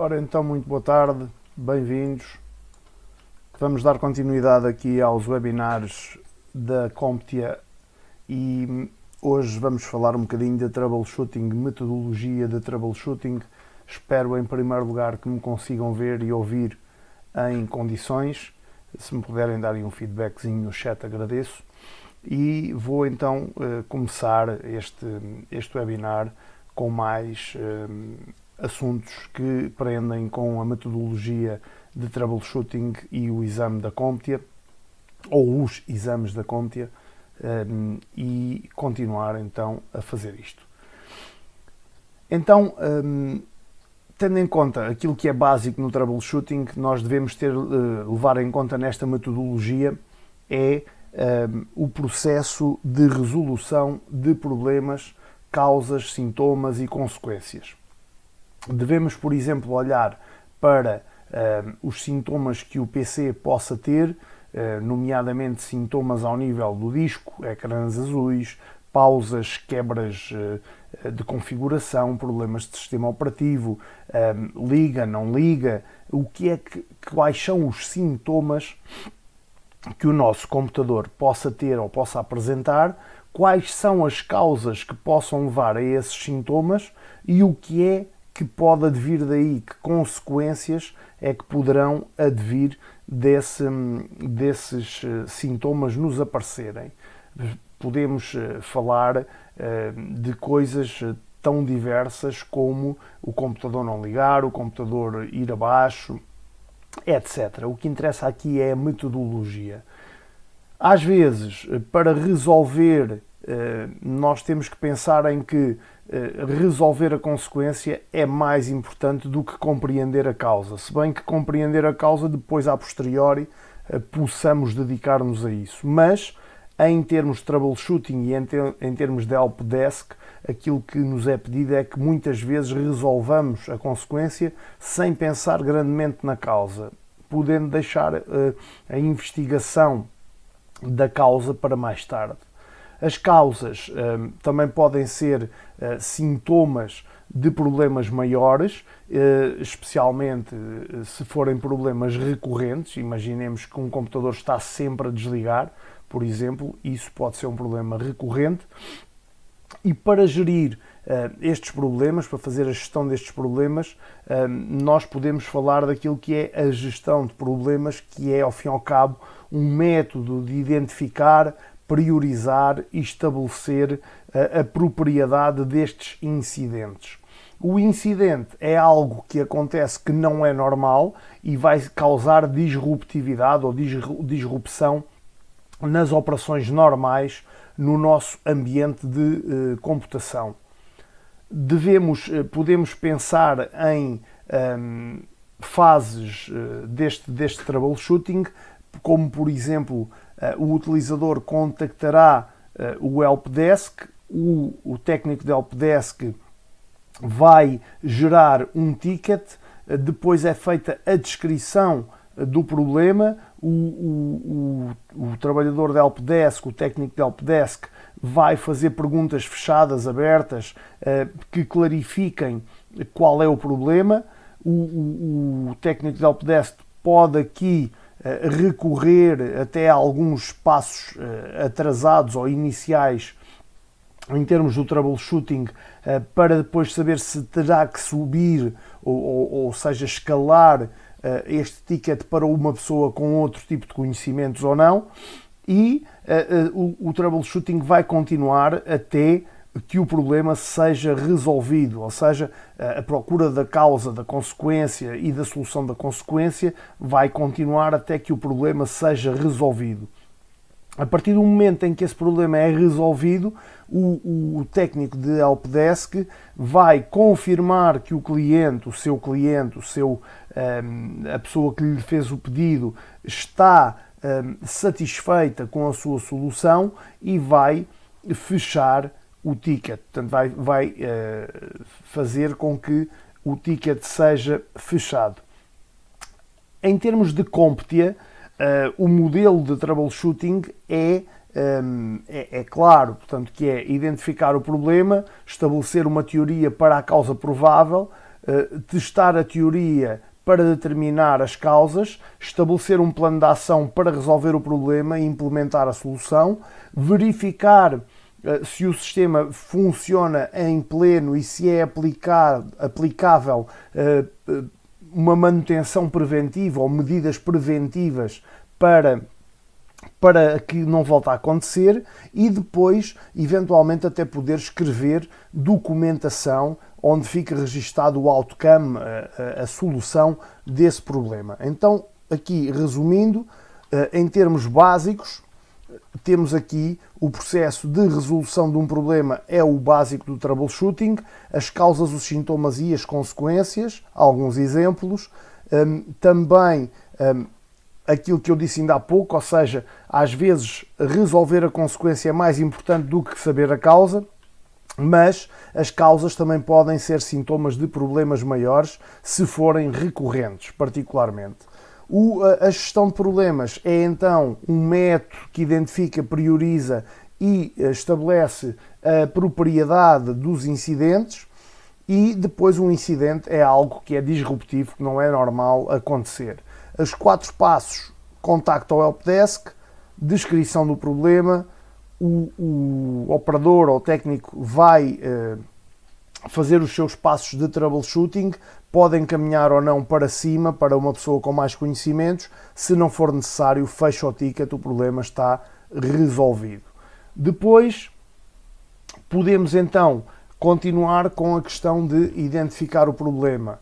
Ora então, muito boa tarde, bem-vindos. Vamos dar continuidade aqui aos webinars da CompTIA e hoje vamos falar um bocadinho de troubleshooting, metodologia de troubleshooting. Espero em primeiro lugar que me consigam ver e ouvir em condições. Se me puderem dar um feedbackzinho no chat, agradeço. E vou então começar este webinar com mais assuntos que prendem com a metodologia de troubleshooting e o exame da CompTIA, ou os exames da CompTIA, e continuar então a fazer isto. Então, tendo em conta aquilo que é básico no troubleshooting, nós devemos levar em conta nesta metodologia é o processo de resolução de problemas, causas, sintomas e consequências. Devemos, por exemplo, olhar para os sintomas que o PC possa ter, nomeadamente sintomas ao nível do disco, ecrãs azuis, pausas, quebras de configuração, problemas de sistema operativo, liga, não liga, quais são os sintomas que o nosso computador possa ter ou possa apresentar, quais são as causas que possam levar a esses sintomas e o que é que pode advir daí, que consequências é que poderão advir desses sintomas nos aparecerem. Podemos falar de coisas tão diversas como o computador não ligar, o computador ir abaixo, etc. O que interessa aqui é a metodologia. Às vezes, para resolver, nós temos que pensar em que resolver a consequência é mais importante do que compreender a causa. Se bem que compreender a causa, depois, a posteriori, possamos dedicar-nos a isso. Mas, em termos de troubleshooting e em termos de helpdesk, aquilo que nos é pedido é que muitas vezes resolvamos a consequência sem pensar grandemente na causa, podendo deixar a investigação da causa para mais tarde. As causas também podem ser sintomas de problemas maiores, especialmente se forem problemas recorrentes. Imaginemos que um computador está sempre a desligar, por exemplo, isso pode ser um problema recorrente. E para gerir estes problemas, para fazer a gestão destes problemas, nós podemos falar daquilo que é a gestão de problemas, que é, ao fim e ao cabo, um método de identificar, priorizar e estabelecer a propriedade destes incidentes. O incidente é algo que acontece que não é normal e vai causar disruptividade ou disrupção nas operações normais no nosso ambiente de computação. Podemos pensar em fases deste troubleshooting, como por exemplo o utilizador contactará o helpdesk, o técnico de helpdesk vai gerar um ticket, depois é feita a descrição do problema, o trabalhador de helpdesk, o técnico de helpdesk, vai fazer perguntas fechadas, abertas, que clarifiquem qual é o problema. O técnico de helpdesk pode aqui recorrer até a alguns passos atrasados ou iniciais em termos do troubleshooting, para depois saber se terá que subir ou seja, escalar este ticket para uma pessoa com outro tipo de conhecimentos ou não, e o troubleshooting vai continuar até que o problema seja resolvido, ou seja, a procura da causa, da consequência e da solução da consequência vai continuar até que o problema seja resolvido. A partir do momento em que esse problema é resolvido, o técnico de helpdesk vai confirmar que a pessoa que lhe fez o pedido está satisfeita com a sua solução e vai fechar o ticket. Portanto, vai fazer com que o ticket seja fechado. Em termos de CompTIA, o modelo de troubleshooting é claro, portanto, que é identificar o problema, estabelecer uma teoria para a causa provável, testar a teoria para determinar as causas, estabelecer um plano de ação para resolver o problema e implementar a solução, verificar se o sistema funciona em pleno e se é aplicável uma manutenção preventiva ou medidas preventivas para que não volte a acontecer, e depois, eventualmente, até poder escrever documentação onde fica registado o outcome, a solução desse problema. Então, aqui resumindo, em termos básicos, temos aqui o processo de resolução de um problema, é o básico do troubleshooting, as causas, os sintomas e as consequências, alguns exemplos, também aquilo que eu disse ainda há pouco, ou seja, às vezes resolver a consequência é mais importante do que saber a causa, mas as causas também podem ser sintomas de problemas maiores se forem recorrentes, particularmente. A gestão de problemas é então um método que identifica, prioriza e estabelece a propriedade dos incidentes, e depois um incidente é algo que é disruptivo, que não é normal acontecer. Os 4 passos: contacto ao helpdesk, descrição do problema, o operador ou técnico vai fazer os seus passos de troubleshooting, pode encaminhar ou não para cima, para uma pessoa com mais conhecimentos. Se não for necessário, fecha o ticket, o problema está resolvido. Depois, podemos então continuar com a questão de identificar o problema.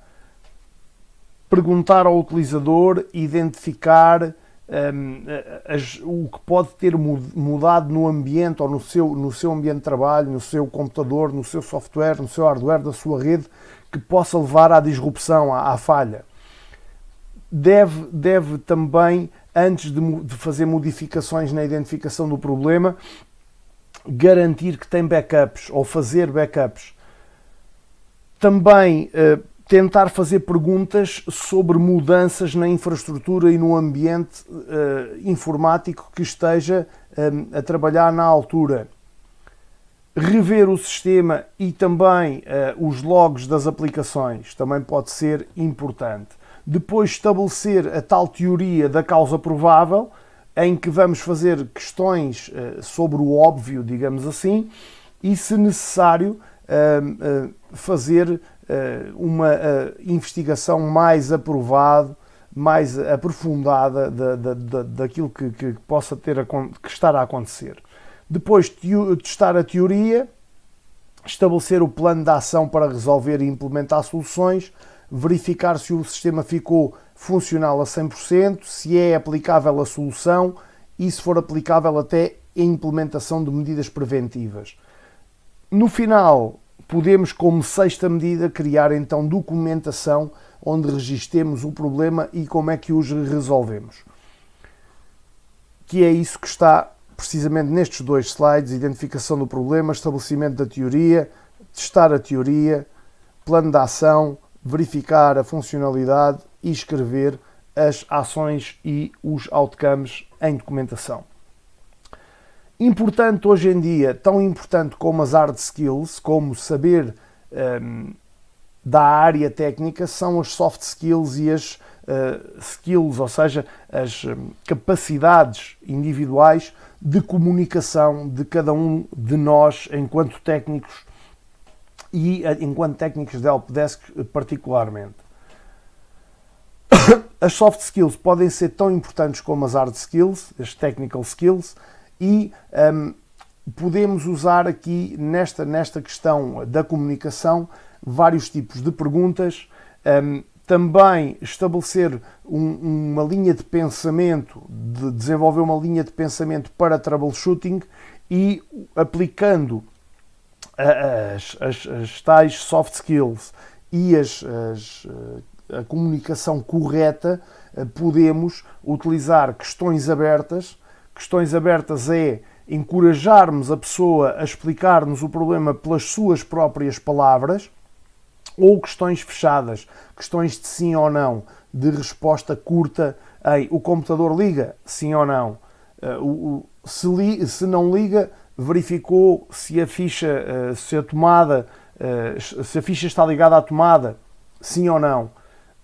Perguntar ao utilizador, identificar o que pode ter mudado no ambiente ou no seu ambiente de trabalho, no seu computador, no seu software, no seu hardware, da sua rede, que possa levar à disrupção, à falha. Deve também, antes de fazer modificações na identificação do problema, garantir que tem backups ou fazer backups. Também tentar fazer perguntas sobre mudanças na infraestrutura e no ambiente informático que esteja a trabalhar na altura. Rever o sistema e também os logs das aplicações também pode ser importante. Depois, estabelecer a tal teoria da causa provável, em que vamos fazer questões sobre o óbvio, digamos assim, e, se necessário, fazer uma investigação mais aprovada, mais aprofundada daquilo que possa que estar a acontecer. Depois, testar a teoria, estabelecer o plano de ação para resolver e implementar soluções, verificar se o sistema ficou funcional a 100%, se é aplicável a solução e, se for aplicável, até a implementação de medidas preventivas. No final, podemos, como 6ª medida, criar então documentação onde registremos o problema e como é que os resolvemos. Que é isso que está precisamente nestes 2 slides: identificação do problema, estabelecimento da teoria, testar a teoria, plano de ação, verificar a funcionalidade e escrever as ações e os outcomes em documentação. Importante hoje em dia, tão importante como as hard skills, como saber da área técnica, são as soft skills e as skills, ou seja, as capacidades individuais de comunicação de cada um de nós enquanto técnicos e enquanto técnicos de helpdesk particularmente. As soft skills podem ser tão importantes como as hard skills, as technical skills, e podemos usar aqui nesta questão da comunicação vários tipos de perguntas, também estabelecer uma linha de pensamento, desenvolver uma linha de pensamento para troubleshooting e aplicando as tais soft skills e a comunicação correta, podemos utilizar questões abertas. Questões abertas é encorajarmos a pessoa a explicar-nos o problema pelas suas próprias palavras, ou questões fechadas, questões de sim ou não, de resposta curta. O computador liga? Sim ou não? Se não liga, verificou se a ficha está ligada à tomada? sim ou não.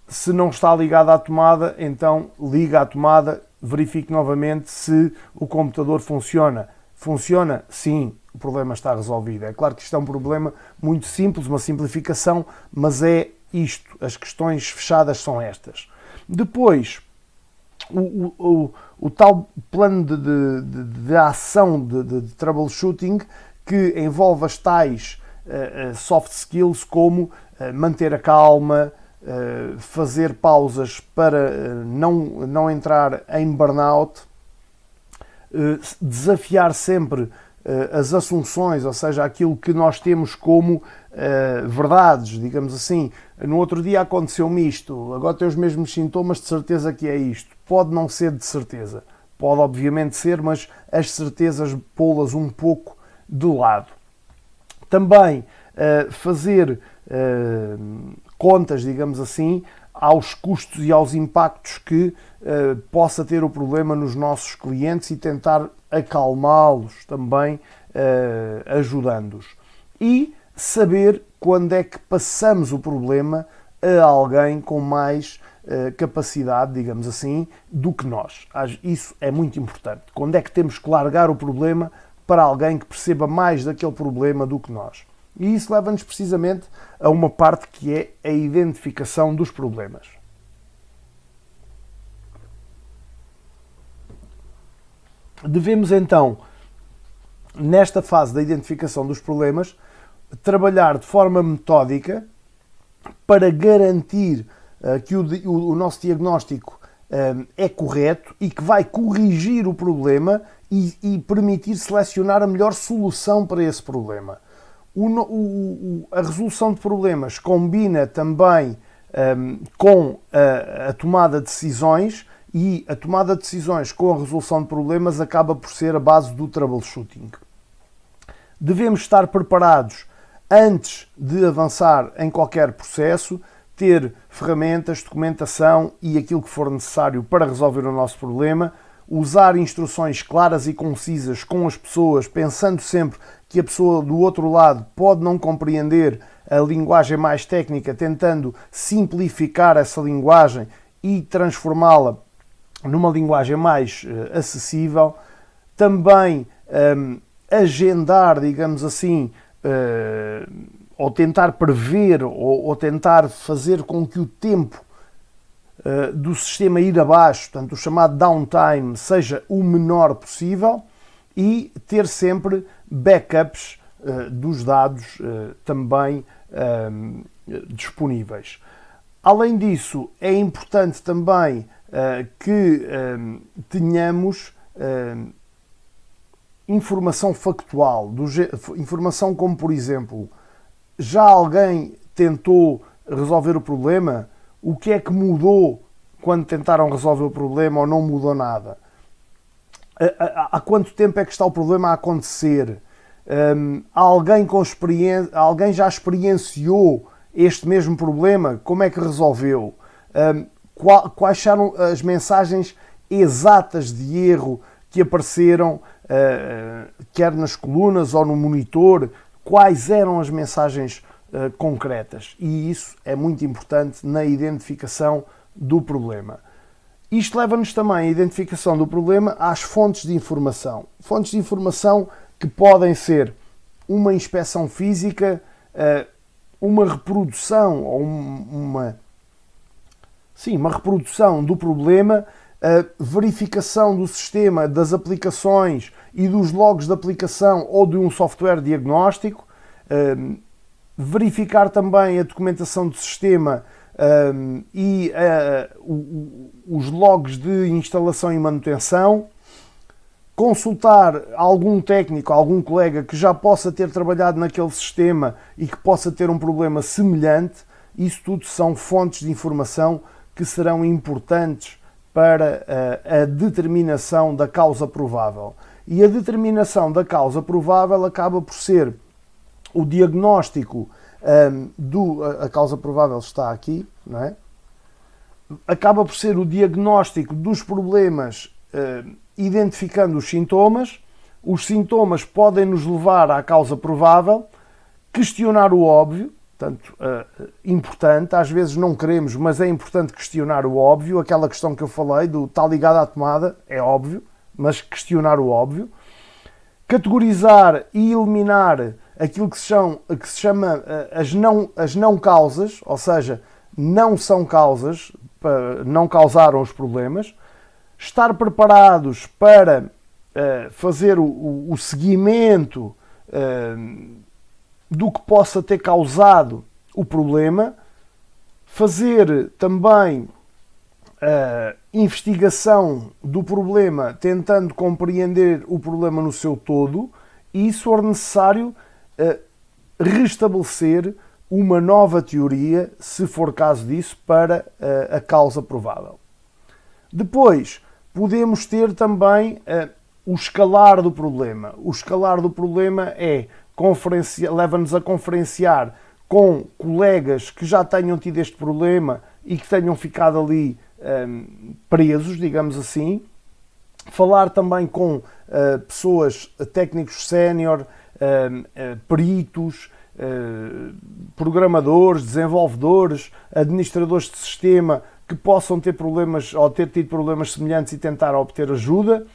Se não está ligado à tomada, então liga à tomada, verifique novamente se o computador funciona. Funciona? Sim, o problema está resolvido. É claro que isto é um problema muito simples, uma simplificação, mas é isto. As questões fechadas são estas. Depois, o tal plano de ação de troubleshooting que envolve as tais soft skills como manter a calma, fazer pausas para não entrar em burnout, desafiar sempre as assunções, ou seja, aquilo que nós temos como verdades, digamos assim. No outro dia aconteceu-me isto, agora tenho os mesmos sintomas, de certeza que é isto. Pode não ser de certeza, pode obviamente ser, mas as certezas pô-las um pouco de lado. Também fazer contas, digamos assim, aos custos e aos impactos que possa ter o problema nos nossos clientes e tentar acalmá-los também, ajudando-os. E saber quando é que passamos o problema a alguém com mais capacidade, digamos assim, do que nós. Isso é muito importante. Quando é que temos que largar o problema para alguém que perceba mais daquele problema do que nós. E isso leva-nos precisamente a uma parte que é a identificação dos problemas. Devemos então, nesta fase da identificação dos problemas, trabalhar de forma metódica para garantir que o nosso diagnóstico é correto e que vai corrigir o problema e permitir selecionar a melhor solução para esse problema. A resolução de problemas combina também com a tomada de decisões, e a tomada de decisões com a resolução de problemas acaba por ser a base do troubleshooting. Devemos estar preparados antes de avançar em qualquer processo, ter ferramentas, documentação e aquilo que for necessário para resolver o nosso problema, usar instruções claras e concisas com as pessoas, pensando sempre que a pessoa do outro lado pode não compreender a linguagem mais técnica, tentando simplificar essa linguagem e transformá-la numa linguagem mais acessível. Também agendar, digamos assim, ou tentar prever, ou tentar fazer com que o tempo do sistema ir abaixo, portanto, o chamado downtime, seja o menor possível, e ter sempre backups dos dados também disponíveis. Além disso, é importante também que tenhamos informação factual, informação como, por exemplo, já alguém tentou resolver o problema? O que é que mudou quando tentaram resolver o problema, ou não mudou nada? Há quanto tempo é que está o problema a acontecer? Alguém já experienciou este mesmo problema? Como é que resolveu? Quais eram as mensagens exatas de erro que apareceram, quer nas colunas ou no monitor? Quais eram as mensagens concretas? E isso é muito importante na identificação do problema. Isto leva-nos também à identificação do problema às fontes de informação. Fontes de informação que podem ser uma inspeção física, uma reprodução ou uma reprodução do problema, a verificação do sistema, das aplicações e dos logs de aplicação ou de um software diagnóstico, verificar também a documentação do sistema e os logs de instalação e manutenção, consultar algum técnico, algum colega que já possa ter trabalhado naquele sistema e que possa ter um problema semelhante. Isso tudo são fontes de informação que serão importantes para a determinação da causa provável. E a determinação da causa provável acaba por ser o diagnóstico a causa provável está aqui, não é? Acaba por ser o diagnóstico dos problemas, identificando os sintomas. Os sintomas podem nos levar à causa provável, questionar o óbvio, Portanto, importante, às vezes não queremos, mas é importante questionar o óbvio. Aquela questão que eu falei, do está ligado à tomada, é óbvio, mas questionar o óbvio. Categorizar e eliminar aquilo que se chama as não causas, ou seja, não são causas, não causaram os problemas. Estar preparados para fazer o seguimento do que possa ter causado o problema, fazer também investigação do problema, tentando compreender o problema no seu todo e, se for necessário, restabelecer uma nova teoria, se for caso disso, para a causa provável. Depois, podemos ter também o escalar do problema. O escalar do problema leva-nos a conferenciar com colegas que já tenham tido este problema e que tenham ficado ali presos, digamos assim. Falar também com pessoas, técnicos sénior, peritos, programadores, desenvolvedores, administradores de sistema que possam ter problemas ou ter tido problemas semelhantes e tentar obter ajuda.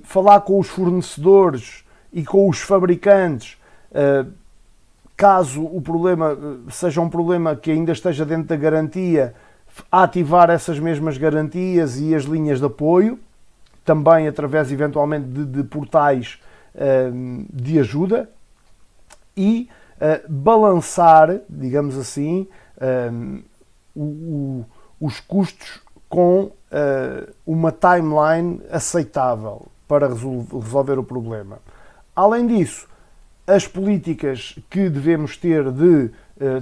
Falar com os fornecedores e com os fabricantes, caso o problema seja um problema que ainda esteja dentro da garantia, ativar essas mesmas garantias e as linhas de apoio, também através eventualmente de portais de ajuda, e balançar, digamos assim, os custos com uma timeline aceitável para resolver o problema. Além disso, as políticas que devemos ter de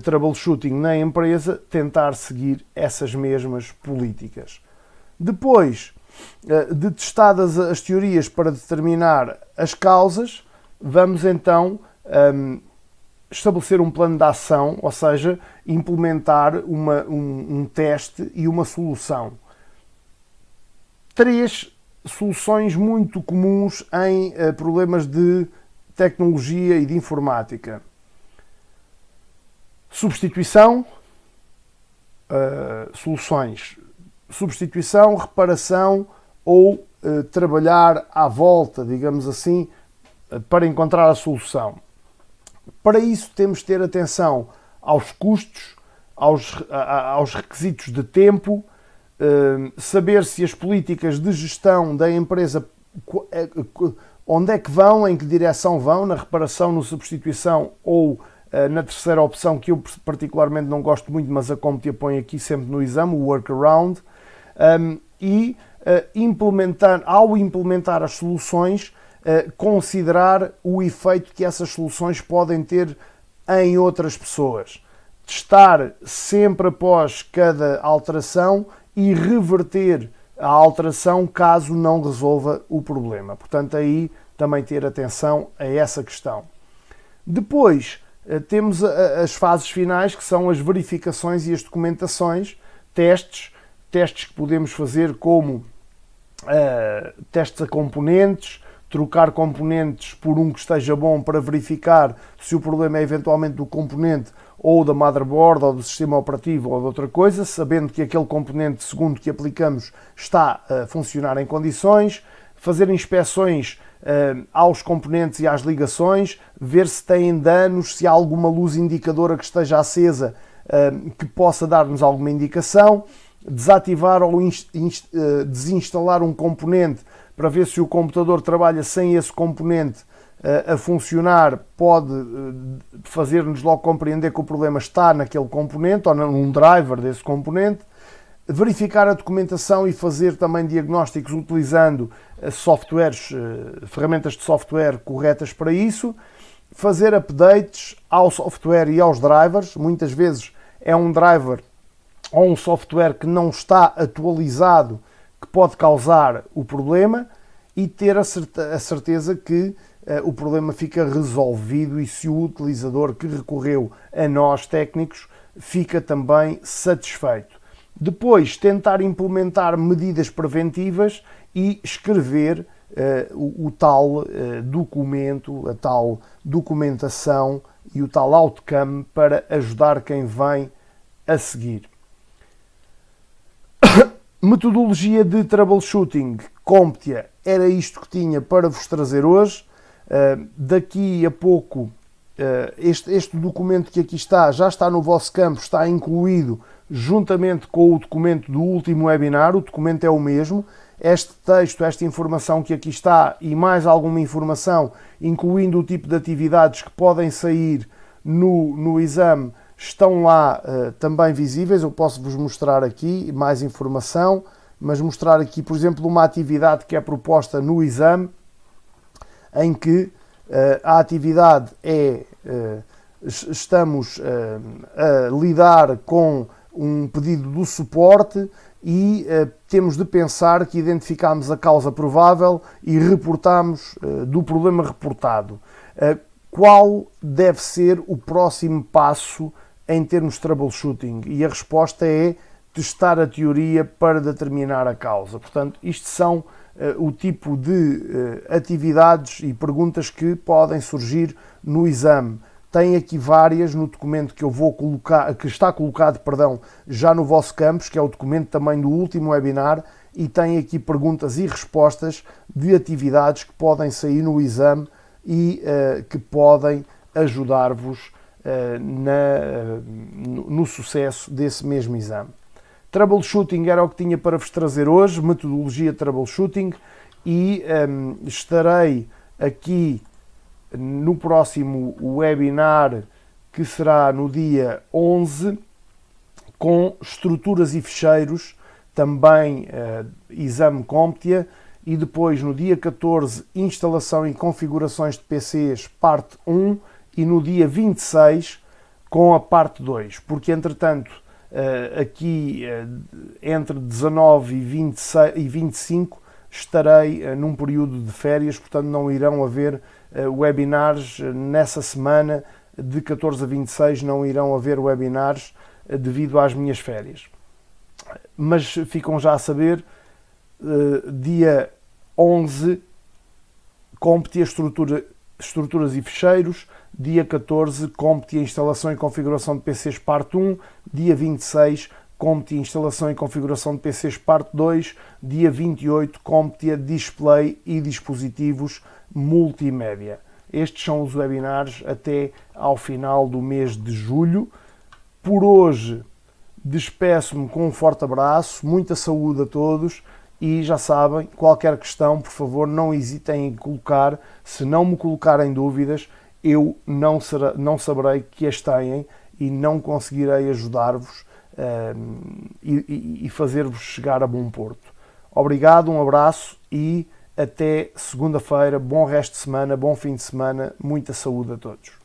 troubleshooting na empresa, tentar seguir essas mesmas políticas. Depois de testadas as teorias para determinar as causas, vamos então estabelecer um plano de ação, ou seja, implementar um teste e uma solução. 3 soluções muito comuns em problemas de tecnologia e de informática. Substituição, soluções. Substituição, reparação ou trabalhar à volta, digamos assim, para encontrar a solução. Para isso temos de ter atenção aos custos, aos requisitos de tempo, saber se as políticas de gestão da empresa, onde é que vão, em que direção vão, na reparação, na substituição ou na terceira opção, que eu particularmente não gosto muito, mas a Comptia põe aqui sempre no exame, o workaround, e ao implementar as soluções, considerar o efeito que essas soluções podem ter em outras pessoas. Testar sempre após cada alteração e reverter a alteração caso não resolva o problema. Portanto, aí também ter atenção a essa questão. Depois, temos as fases finais, que são as verificações e as documentações, testes que podemos fazer como testes a componentes, trocar componentes por um que esteja bom para verificar se o problema é eventualmente do componente ou da motherboard ou do sistema operativo ou de outra coisa, sabendo que aquele componente segundo que aplicamos está a funcionar em condições, fazer inspeções aos componentes e às ligações, ver se têm danos, se há alguma luz indicadora que esteja acesa que possa dar-nos alguma indicação, desativar ou desinstalar um componente para ver se o computador trabalha sem esse componente a funcionar, pode fazer-nos logo compreender que o problema está naquele componente ou num driver desse componente. Verificar a documentação e fazer também diagnósticos utilizando softwares, ferramentas de software corretas para isso. Fazer updates ao software e aos drivers. Muitas vezes é um driver ou um software que não está atualizado que pode causar o problema, e ter a certeza que o problema fica resolvido e se o utilizador que recorreu a nós técnicos fica também satisfeito. Depois, tentar implementar medidas preventivas e escrever o tal documento, a tal documentação e o tal outcome para ajudar quem vem a seguir. Metodologia de troubleshooting, CompTIA, era isto que tinha para vos trazer hoje. Daqui a pouco, este documento que aqui está, já está no vosso campo, está incluído juntamente com o documento do último webinar. O documento é o mesmo. Este texto, esta informação que aqui está e mais alguma informação, incluindo o tipo de atividades que podem sair no exame, estão lá também visíveis. Eu posso vos mostrar aqui mais informação, mas mostrar aqui, por exemplo, uma atividade que é proposta no exame, em que a atividade é, estamos a lidar com um pedido do suporte e temos de pensar que identificamos a causa provável e reportamos do problema reportado. Qual deve ser o próximo passo em termos de troubleshooting? E a resposta é testar a teoria para determinar a causa. Portanto, isto são o tipo de atividades e perguntas que podem surgir no exame. Tem aqui várias no documento que eu vou colocar, que está colocado, já no vosso campus, que é o documento também do último webinar, e tem aqui perguntas e respostas de atividades que podem sair no exame e que podem ajudar-vos no sucesso desse mesmo exame. Troubleshooting era o que tinha para vos trazer hoje, metodologia de troubleshooting, e estarei aqui no próximo webinar, que será no dia 11, com estruturas e ficheiros, também exame CompTIA, e depois no dia 14, instalação e configurações de PCs, parte 1, e no dia 26, com a parte 2, porque entretanto, aqui entre 19 e 25, estarei num período de férias, portanto não irão haver webinars nessa semana, de 14 a 26 não irão haver webinars devido às minhas férias. Mas ficam já a saber, dia 11, CompTIA, estruturas e ficheiros, dia 14, CompTIA, instalação e configuração de PCs, parte 1, dia 26, CompTIA, instalação e configuração de PCs, parte 2, dia 28, CompTIA, display e dispositivos multimédia. Estes são os webinars até ao final do mês de julho. Por hoje, despeço-me com um forte abraço, muita saúde a todos, e já sabem, qualquer questão, por favor, não hesitem em colocar. Se não me colocarem dúvidas, eu não saberei que as têm e não conseguirei ajudar-vos e fazer-vos chegar a bom porto. Obrigado, um abraço e até segunda-feira. Bom resto de semana, bom fim de semana, muita saúde a todos.